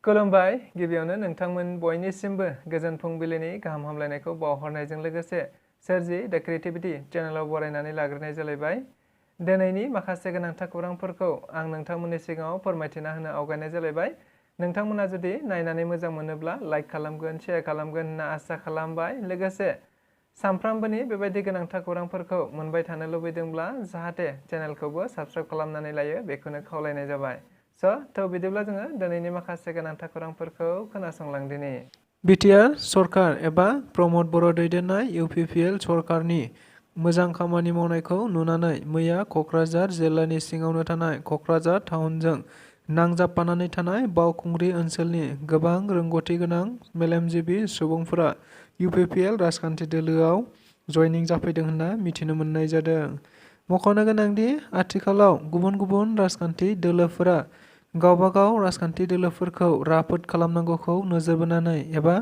खुलुमबाय गिबियावनो नोंथांमोन बयनिसिमबो गोजोन फुंबिलिनि गाहाम हामलायनायखौ बावहरनायजों लोगोसे सोरजि द क्रिएटिविटी चेनेलाव बरायनानै लाग्रोनाय जालायबाय। दिनैनि माखासे गोनांथार खौरांफोरखौ आं नोंथांमोननि सिगाङाव फोरमायथिना होनो आवगायनाय जालायबाय। नोंथांमोना जुदि नायनानै मोजां मोनोब्ला लाइक खालामगोन, शेयार खालामगोन होनना आसा खालामबाय। लोगोसे सानफ्रामबोनि बेबायदि गोनांथार खौरांफोरखौ मोनबाय थानो लुबैदोंब्ला जाहाथे चेनेलखौबो साबस्क्राइब खालामनानै लायो बेखौनो खावलायनाय जाबाय। थ' बिदिब्ला जोङो दिनैनि माखासे गोनांथार खौरांफोरखौ खोनासंलांदिनि। बिटिआर सरकार एबा प्रमद बर' दैदेननाय UPPL सरकारनि मोजां खामानि मावनायखौ नुनानै मैया क'क्राझार जिल्लानि सिङावनो थानाय क'क्राझार टाउनजों नांजाबफानानै थानाय बावखुंग्रि ओनसोलनि गोबां रोंगौथि गोनां मेलेमजिबि सुबुंफोरा UPPL राजखान्थि दोलोआव जयनिं जाफैदों होनना मिथिनो मोननाय जादों। मख'नो गोनांदि आथिखालाव गुबुन गुबुन राजखान्थि दोलोफोरा गावबागाव राजखान्थि दोलोफोरखौ राफोद खालामनांगौखौ नोजोर बोनानै एबा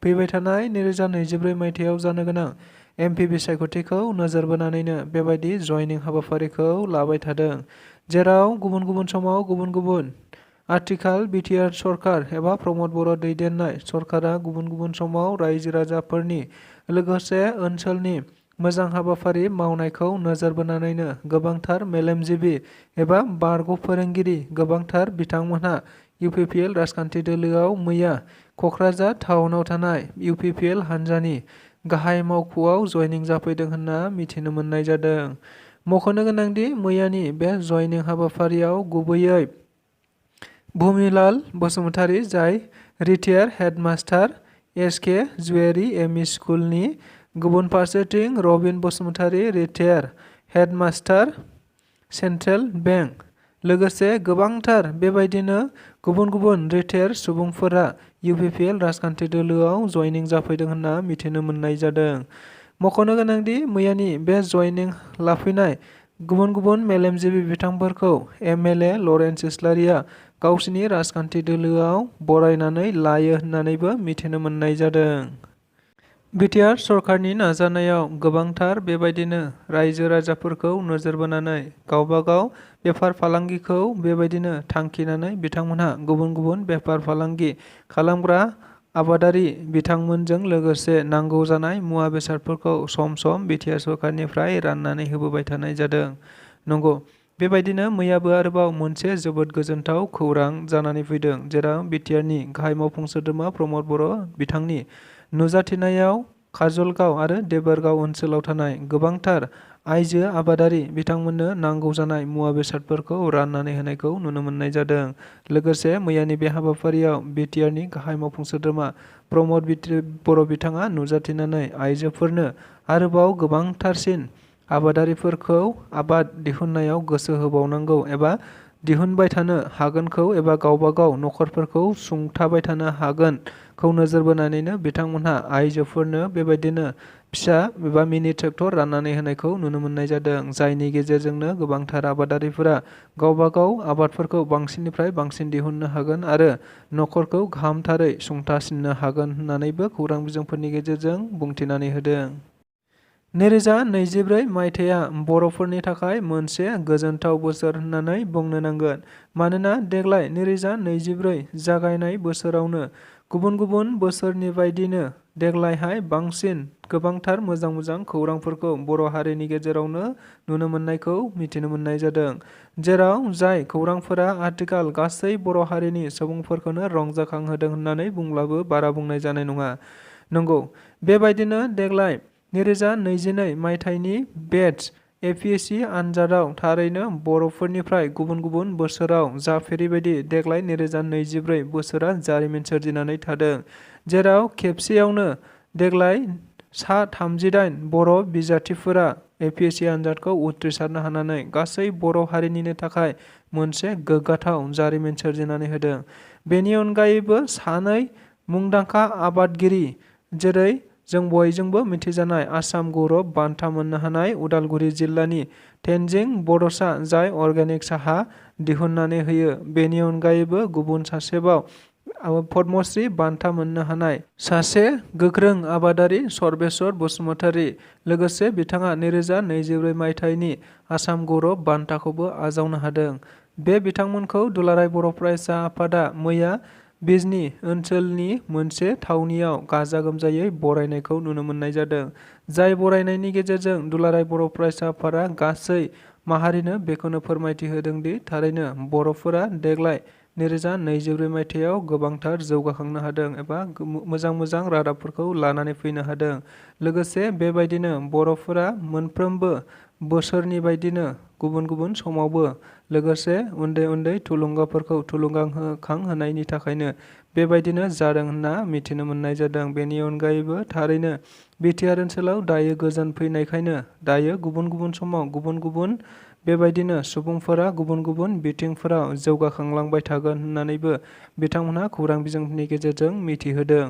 फैबाय थानाय 2024 मायथाइयाव जानो गोनां MP बिसायख'थिखौ नोजोर बोनानैनो बेबायदि जयनिं हाबाफारिखौ लाबाय थादों। जेराव गुबुन गुबुन समाव गुबुन गुबुन आथिखाल बिटिआर सरकार एबा प्रमद बर' दैदेननाय सरकारा गुबुन गुबुन समाव रायजो राजाफोरनि लोगोसे ओनसोलनि मोजां हाबाफारि मावनायखौ नोजोर बोनानैनो गोबांथार मेलेमजिबि एबा बारग' फोरोंगिरि गोबांथार बिथांमोनहा UPPL राजखान्थि दोलोआव मैया क'क्राझार टाउनाव थानाय UPPL हान्जानि गाहाय मावख'आव जयनिं जाफैदों होनना मिथिनो मोननाय जादों। मख'नो गोनांदि मैयानि बे जयनिं हाबाफारियाव गुबैयै भुमिलाल बसुमतारी जाय retired headmaster SK Juweri ME स्कुलनि, गुबुन फारसेथिं Rabin Basumatary retired headmaster central bank, लोगोसे गोबांथार बेबायदिनो गुबुन गुबुन रिटायार सुबुंफोरा UPPL राजखान्थि दोलोआव जयनिं जाफैदों होनना मिथिनो मोननाय जादों। मख'नो गोनांदि मैयानि बे जयनिं लाफैनाय गुबुन गुबुन मेलेमजिबि बिथांफोरखौ MLA लरेन्स इस्लारिया गावसिनि राजखान्थि दोलोआव बरायनानै लायो होननानैबो मिथिनो मोननाय जादों। बिटिआर सरकारनि नाजानायाव गोबांथार बेबायदिनो रायजो राजाफोरखौ नोजोर बोनानै गावबागाव बेफार फालांगिखौ बेबायदिनो थांखिनानै बिथांमोनहा गुबुन गुबुन बेफार फालांगि खालामग्रा आबादारि बिथांमोनजों लोगोसे नांगौ जानाय मुवा बेसादफोरखौ सम सम बिटिआर सरकारनिफ्राय राननानै होबोबाय थानाय जादों। नंगौ, बेबायदिनो मैयाबो आरोबाव मोनसे जोबोद गोजोनथाव खौरां जानानै फैदों, जेराव बिटिआरनि गाहाय मावफुं सोद्रोमा प्रमद बर' बिथांनि नुजाथिनायाव काजलगाव आरो देबोरगाव ओनसोलाव थानाय गोबांथार आइजो आबादारि बिथांमोननो नांगौ जानाय मुवा बेसादफोरखौ राननानै होनायखौ नुनो मोननाय जादों। लोगोसे मैयानि बे हाबाफारियाव बिटिआरनि गाहाय मावफुं सोद्रोमा प्रमद बर' बिथाङा नुजाथिनानै आइजोफोरनो आरोबाव गोबांथारसिन आबादारिफोरखौ आबाद दिहुननायाव गोसो होबावनांगौ एबा दिहुनबाय थानो हागोनखौ एबा गावबागाव नखरफोरखौ सुंथाबाय थानो हागोनखौ नोजोर बोनानैनो बिथांमोनहा आइजोफोरनो बेबायदिनो फिसा एबा मिनि ट्रेक्टर राननानै होनायखौ नुनो मोननाय जादों, जायनि गेजेरजोंनो गोबांथार आबादारिफोरा गावबागाव आबादफोरखौ बांसिननिफ्राय बांसिन दिहुननो हागोन आरो नखरखौ गाहामथारै सुंथासिननो हागोन होननानैबो खौरां बिजोंफोरनि गेजेरजों बुंथिनानै होदों। 2024 मायथाइया बर'फोरनि थाखाय मोनसे गोजोनथाव बोसोर होननानै बुंनो नांगोन। मानोना देग्लाय 2024 जागायनाय बोसोरावनो गुबुन गुबुन बोसोरनि बायदिनो देग्लायहाय बांसिन गोबांथार मोजां मोजां खौरांफोरखौ बर' हारिनि गेजेरावनो नुनो मोननायखौ मिथिनो मोननाय जादों। जेराव जाय खौरांफोरा आथिखाल गासै बर' हारिनि सुबुंफोरखौनो रंजाखांहोदों होननानै बुंब्लाबो बारा बुंनाय जानाय नङा। नंगौ, बेबायदिनो देग्लाय 2022 मायथाइनि बेटस APSC आनजादाव थारैनो बर'फोरनिफ्राय गुबुन गुबुन बोसोराव जाफेरै बायदि देग्लाय 2024 बोसोरा जारिमिन सोरजिनानै थादों। जेराव खेबसेयावनो देग्लाय सा 38 बर' बिजाथिफोरा APSC आनजादखौ उथ्रिसारनो हानानै गासै बर' हारिनिनो थाखाय मोनसे गोग्गाथाव जारिमिन सोरजिनानै होदों। बेनि अनगायैबो सानै मुंदांखा आबादगिरि, जेरै जों बयजोंबो मिथिजानाय आसाम गौरब बान्था मोननो हानाय उदालगुरि जिल्लानि तेनजिं बड'सा जाय अर्गेनिक साहा दिहुननानै होयो, बेनि अनगायैबो गुबुन सासेबाव पद्मश्री बान्था मोननो हानाय सासे गोख्रों आबादारि सर्बेश्वर बसुमतारी, लोगोसे बिथाङा 2024 मायथाइनि आसाम गौरब बान्थाखौबो आजावनो हादों। बे बिथांमोनखौ दुलाराय बर' फरायसा आफादा मैया बिजनी ओनसोलनि मोनसे थावनियाव गाजा गोमजायै बरायनायखौ नुनो मोननाय जादों। जाय बरायनायनि गेजेरजों दुलाराय बर' फरायसा आफादा गासै माहारिनो बेखौनो फोरमायथि होदों दि थारैनो बर'फोरा देग्लाय 2024 मायथाइयाव गोबांथार जौगाखांनो हादों एबा मोजां मोजां रादाबफोरखौ लानानै फैनो हादों। लोगोसे बेबायदिनो बर'फोरा मोनफ्रोमबो बोसोरनि बायदिनो गुबुन गुबुन समावबो लोगोसे उन्दै उन्दै थुलुंगाफोरखौ थुलुंगाखांहोनायनि थाखायनो बेबायदिनो जादों होनना मिथिनो मोननाय जादों। बेनि अनगायैबो थारैनो बिटिआर ओनसोलाव दायो गोजोन फैनायखायनो दायो गुबुन गुबुन समाव गुबुन गुबुन बेबायदिनो सुबुंफोरा गुबुन गुबुन बिथिंफोराव जौगाखांलांबाय थागोन होननानैबो बिथांमोनहा खौरां बिजोंनि गेजेरजों मिथिहोदों।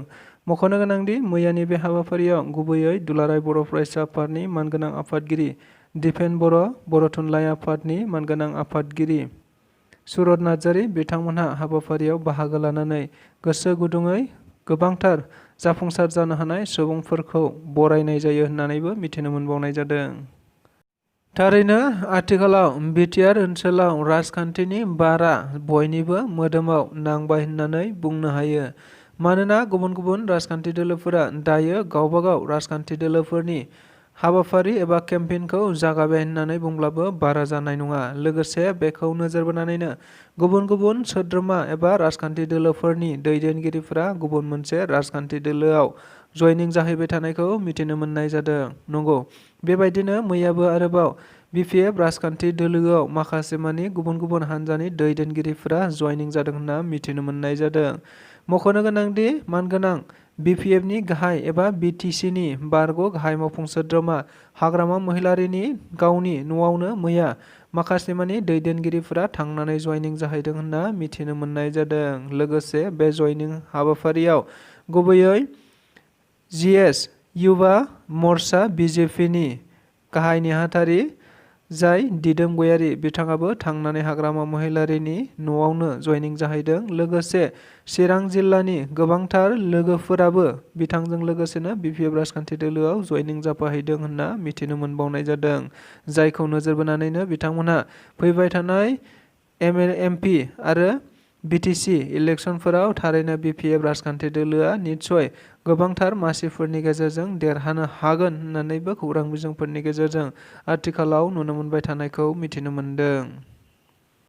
मख'नो गोनांदि मैयानि बे हाबाफारियाव गुबैयै दुलाराय बर' फरायसा आफादनि मानगोनां आफादगिरि दिपेन बर', बर' थुनलाइ आफादनि मानगोनां आफादगिरि सुरत नार्जारी बिथांमोनहा हाबाफारियाव बाहागो लानानै गोसो गुदुङै गोबांथार जाफुंसार जानो हानाय सुबुंफोरखौ बरायनाय जायो होननानैबो मिथिनो मोनबावनाय जादों। थारैनो आथिखालाव बिटिआर ओनसोलाव राजखान्थिनि बारा बयनिबो मोदोमाव नांबाय होननानै बुंनो हायो। मानोना गुबुन गुबुन राजखान्थि दोलोफोरा दायो गावबागाव राजखान्थि दोलोफोरनि हाबाफारि एबा केम्पेइनखौ जागायबाय होननानै बुंब्लाबो बारा जानाय नङा। लोगोसे बेखौ नोजोर बोनानैनो गुबुन गुबुन सोद्रोमा एबा राजखान्थि दोलोफोरनि दैदेनगिरिफोरा गुबुन मोनसे राजखान्थि दोलोआव जयनिं जाहैबाय थानायखौ मिथिनो मोननाय जादों। नंगौ, बेबायदिनो मैयाबो आरोबाव बिपिएफ राजखान्थि दोलोआव माखासे मानि गुबुन गुबुन हान्जानि दैदेनगिरिफोरा जयनिं जादों होनना मिथिनो मोननाय जादों। मख'नो गोनांदि मानगोनां बिपिएफनि गाहाय एबा बिटिसिनि बारग' गाहाय मावफुं सोद्रोमा हाग्रामा महिलारिनि गावनि न'आवनो मैया माखासे मानि दैदेनगिरिफोरा थांनानै जयनिं जाहैदों होनना मिथिनो मोननाय जादों। लोगोसे बे जयनिं हाबाफारियाव गुबैयै जिएस युवा मर्चा बिजेपिनि गाहाय नेहाथारि जाय दिदोम गयारी बिथाङाबो थांनानै हाग्रामा महिलारिनि न'आवनो जयनिं जाहैदों। लोगोसे चिरां जिल्लानि गोबांथार लोगोफोराबो बिथांजों लोगोसेनो बिपिएफ राजखान्थि दोलोआव जयनिं जाफाहैदों होनना मिथिनो मोनबावनाय जादों। जायखौ नोजोर बोनानैनो बिथांमोनहा फैबाय थानाय एमपि आरो बिटिसि इलेक्सनफोराव थारैनो बिपिएफ राजखान्थि दोलोआ निस्सय गोबांथार मासिफोरनि गेजेरजों देरहानो हागोन होननानैबो खौरां बिजोंफोरनि गेजेरजों आथिखालाव नुनो मोनबाय थानायखौ मिथिनो मोनदों।